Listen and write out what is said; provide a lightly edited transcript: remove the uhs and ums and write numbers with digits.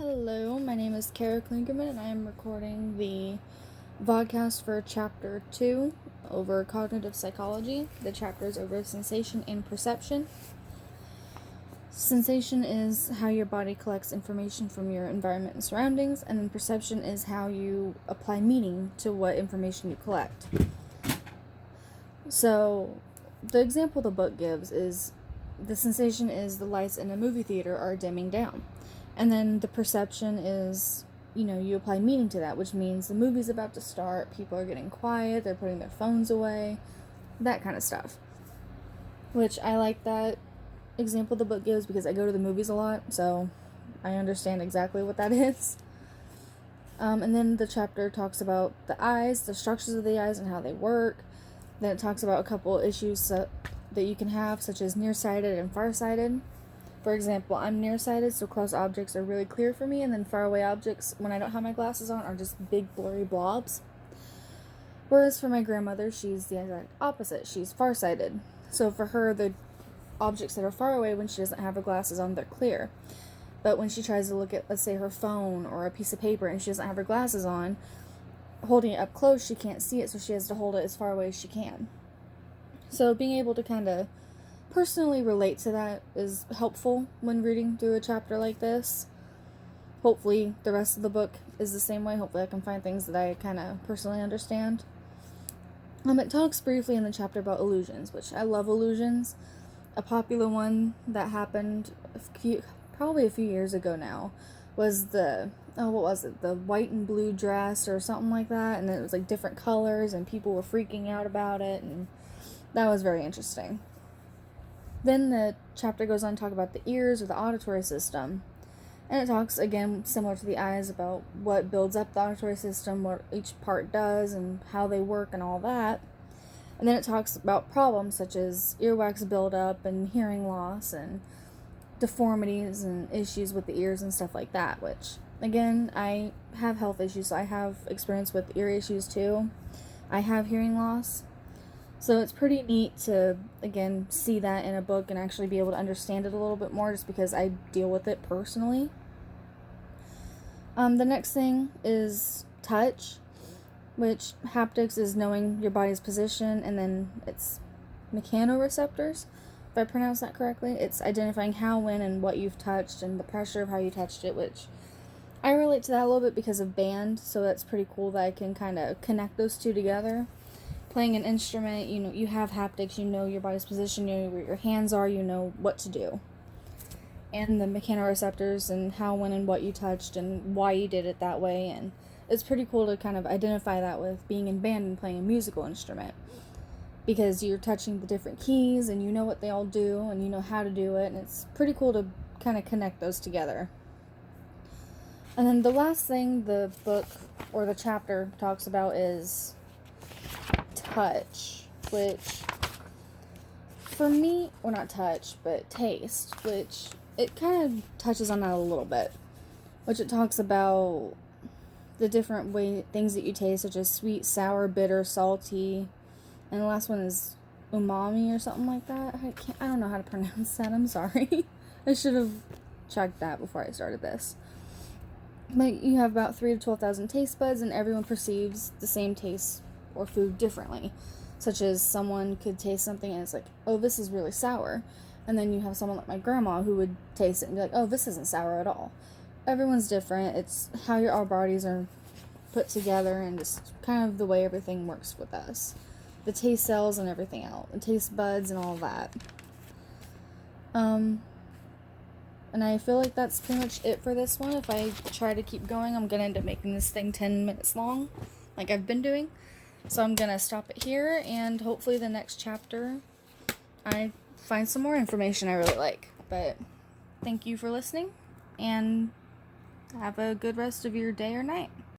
Hello, my name is Kara Klinkerman, and I am recording the Vodcast for Chapter 2 over cognitive psychology. The chapter is over sensation and perception. Sensation is how your body collects information from your environment and surroundings, and then perception is how you apply meaning to what information you collect. So, the example the book gives is the sensation is the lights in a movie theater are dimming down. And then the perception is, you apply meaning to that, which means the movie's about to start, people are getting quiet, they're putting their phones away, that kind of stuff. Which I like that example the book gives because I go to the movies a lot, so I understand exactly what that is. And then the chapter talks about the eyes, the structures of the eyes and how they work. Then it talks about a couple issues that you can have, such as nearsighted and farsighted. For example, I'm nearsighted, so close objects are really clear for me, and then faraway objects, when I don't have my glasses on, are just big blurry blobs. Whereas for my grandmother, she's the exact opposite. She's farsighted. So for her, the objects that are far away, when she doesn't have her glasses on, they're clear. But when she tries to look at, let's say, her phone or a piece of paper and she doesn't have her glasses on, holding it up close, she can't see it, so she has to hold it as far away as she can. So being able to kind of personally relate to that is helpful when reading through a chapter like this. Hopefully the rest of the book is the same way. Hopefully I can find things that I kind of personally understand. It talks briefly in the chapter about illusions, which I love illusions. A popular one that happened probably a few years ago now was the white and blue dress or something like that, and it was like different colors and people were freaking out about it, and that was very interesting. Then the chapter goes on to talk about the ears or the auditory system. And it talks, again, similar to the eyes, about what builds up the auditory system, what each part does, and how they work and all that. And then it talks about problems such as earwax buildup and hearing loss and deformities and issues with the ears and stuff like that, which, again, I have health issues, so I have experience with ear issues too. I have hearing loss. So it's pretty neat to, again, see that in a book and actually be able to understand it a little bit more just because I deal with it personally. The next thing is touch, which haptics is knowing your body's position, and then it's mechanoreceptors, if I pronounce that correctly. It's identifying how, when, and what you've touched and the pressure of how you touched it, which I relate to that a little bit because of band, so that's pretty cool that I can kind of connect those two together. Playing an instrument, you have haptics, you know your body's position, you know where your hands are, you know what to do. And the mechanoreceptors and how, when, and what you touched and why you did it that way. And it's pretty cool to kind of identify that with being in band and playing a musical instrument. Because you're touching the different keys and you know what they all do and you know how to do it. And it's pretty cool to kind of connect those together. And then the last thing the book or the chapter talks about is touch, which for me, well, not touch, but taste, which it kind of touches on that a little bit, which it talks about the different things that you taste, such as sweet, sour, bitter, salty, and the last one is umami or something like that. I don't know how to pronounce that, I'm sorry. I should have checked that before I started this. But you have about 3,000 to 12,000 taste buds, and everyone perceives the same taste or food differently, such as someone could taste something and it's like, oh, this is really sour, and then you have someone like my grandma who would taste it and be like, oh, this isn't sour at all. Everyone's different. It's how our bodies are put together and just kind of the way everything works with us, the taste cells and everything else, the taste buds and all that. And I feel like that's pretty much it for this one. If I try to keep going, I'm gonna end up making this thing 10 minutes long like I've been doing. So I'm going to stop it here, and hopefully the next chapter I find some more information I really like. But thank you for listening, and have a good rest of your day or night.